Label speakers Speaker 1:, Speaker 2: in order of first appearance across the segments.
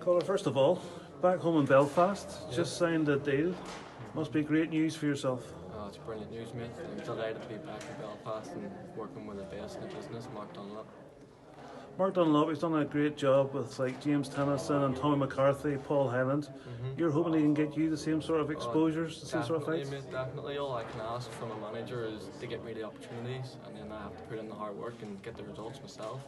Speaker 1: Conor, first of all, back home in Belfast, just signed a deal. Must be great news for yourself.
Speaker 2: Oh, it's brilliant news, mate. I'm delighted to be back in Belfast and working with the best in the business, Mark Dunlop.
Speaker 1: Mark Dunlop, he's done a great job with like James Tennyson and Tommy McCarthy, Paul Highland. You're hoping he can get you the same sort of exposures, the same sort of fights?
Speaker 2: Mate, definitely. All I can ask from a manager is to get me the opportunities, and then I have to put in the hard work and get the results myself.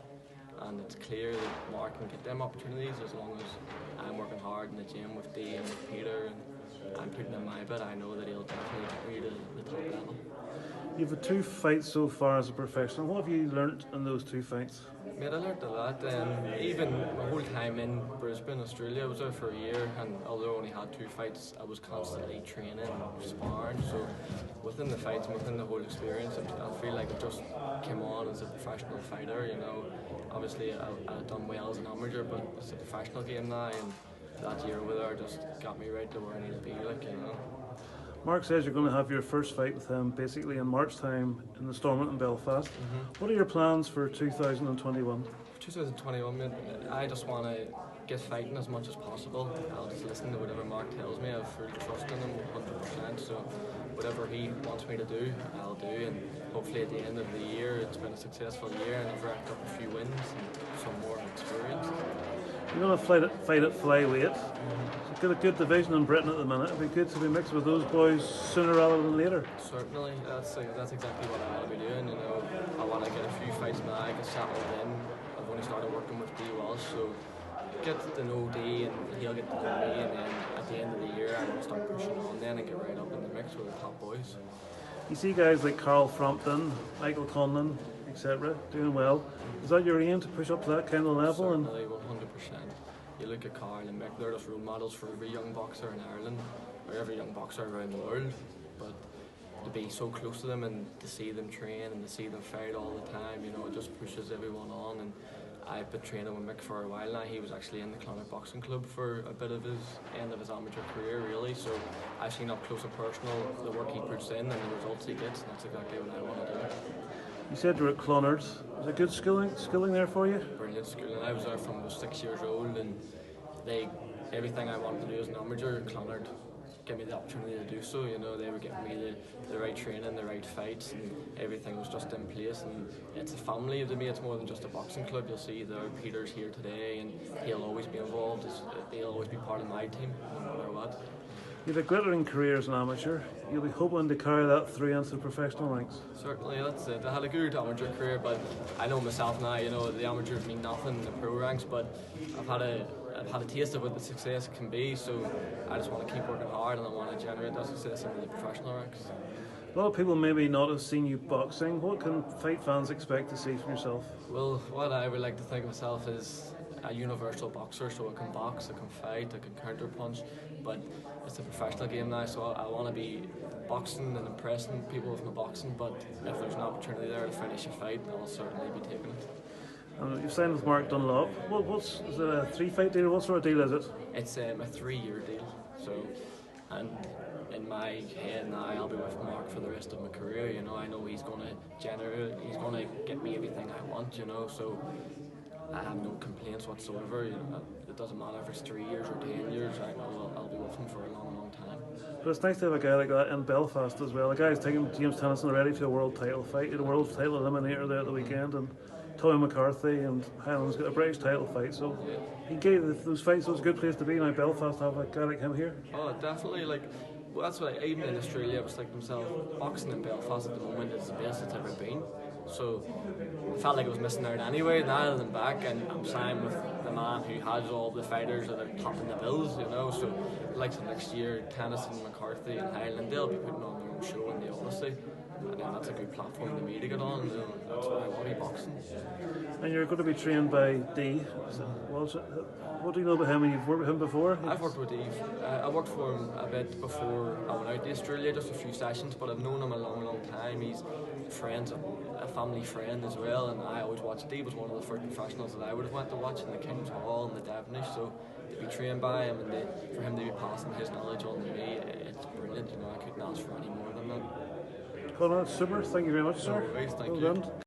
Speaker 2: And it's clear that Mark can get them opportunities as long as I'm working hard in the gym with Dee and with Peter, and I'm putting in my bit. I know that he'll definitely get me to the top level.
Speaker 1: You've had 2 fights so far as a professional. What have you learnt in those 2 fights?
Speaker 2: Mate, I learned a lot. Even my whole time in Brisbane, Australia, I was there for a year, and although I only had 2 fights, I was constantly training and sparring. So within the fights and within the whole experience, I feel like I just came on as a professional fighter. You know, obviously I've done well as an amateur, but it's a professional game now, and that year over there just got me right to where I need to be.
Speaker 1: Mark says you're going to have your first fight with him basically in March time in the Stormont in Belfast. What are your plans for 2021?
Speaker 2: 2021, mate, I just want to get fighting as much as possible. I'll just listen to whatever Mark tells me. I have full trust in him 100%, so whatever he wants me to do, I'll do, and hopefully at the end of the year it's been a successful year and I've racked up a few wins and some more experience.
Speaker 1: You're going to fight at flyweight. It's got a good division in Britain at the minute. It'd be good to be mixed with those boys sooner rather than later.
Speaker 2: Certainly, that's exactly what I want to be doing. You know, I want to get a few fights now, get settled in. I've only started working with Dee Walsh, so get to know Dee and he'll get to know me, and then at the end of the year I want to start pushing on then and get right up in the mix with the top boys.
Speaker 1: You see guys like Carl Frampton, Michael Conlon, etc. doing well. Is that your aim to push up to that kind of level?
Speaker 2: Certainly, 100%. You look at Carl and Mick, they're just role models for every young boxer in Ireland or every young boxer around the world. But to be so close to them and to see them train and to see them fight all the time, you know, it just pushes everyone on. And I've been training with Mick for a while now. He was actually in the Clonard Boxing Club for a bit of his end of his amateur career, really. So I've seen up close and personal the work he puts in and the results he gets, and that's exactly what I want to do.
Speaker 1: You said you were at Clonard. Was it good schooling there for you?
Speaker 2: Brilliant schooling. I was there from I was 6 years old, and everything I wanted to do as an amateur, Clonard gave me the opportunity to do so. You know, they were giving me the right training, the right fights, and everything was just in place. And it's a family to me. It's more than just a boxing club. You'll see there Peter's here today, and he'll always be involved. He'll always be part of my team, no matter what.
Speaker 1: You've a glittering career as an amateur. You'll be hoping to carry that through into the professional ranks.
Speaker 2: Certainly, that's it. I had a good amateur career, but I know myself now, you know, the amateurs mean nothing in the pro ranks, but I've had a taste of what the success can be, so I just want to keep working hard and I want to generate that success into the professional ranks.
Speaker 1: A lot of people maybe not have seen you boxing. What can fight fans expect to see from yourself?
Speaker 2: Well, what I would like to think of myself is a universal boxer, so I can box, I can fight, I can counter punch, but it's a professional game now, so I want to be boxing and impressing people with my boxing, but if there's an opportunity there to finish a fight, I'll certainly be taking it.
Speaker 1: You've signed with Mark Dunlop. Is it a 3-fight deal? What sort of deal is it?
Speaker 2: It's a 3-year deal, so, and in my head now I'll be with Mark for the rest of my career. You know, I know he's going to get me everything I want, you know, so I have no complaints whatsoever. You know, it doesn't matter if it's 3 years or 10 years. I know I'll be with him for a long, long time.
Speaker 1: But it's nice to have a guy like that in Belfast as well. A guy who's taking James Tennyson already to a world title fight. He had a world title eliminator there at the weekend, and Tommy McCarthy and Highland's got a British title fight. So he gave those fights. So it's a good place to be now. Belfast to have a guy like him here.
Speaker 2: Oh, definitely. Well, that's why even in Australia, I was like myself, boxing in Belfast at the moment is the best it's ever been. So I felt like I was missing out anyway. Now that I'm back and I'm signed with the man who has all the fighters that are topping the bills, you know. So like next year, Tennyson, McCarthy and Highland, they'll be putting on their own show in the Odyssey. And then that's a good platform for me to get on. So that's why I want to be boxing.
Speaker 1: And you're going to be trained by Dee. What do you know about him? You've worked with him before?
Speaker 2: I've worked with Dee. I worked for him a bit before I went out to Australia, just a few sessions, but I've known him a long, long time. He's a family friend as well, and I always watched. Dee was one of the first professionals that I would have went to watch in the King's Hall and the Devonish, so to be trained by him and for him to be passing his knowledge on to me, it's brilliant. You know, I couldn't ask for any more than that.
Speaker 1: Conor, super. Thank you very much, sir.
Speaker 2: No worries, thank
Speaker 1: well
Speaker 2: you.
Speaker 1: Done.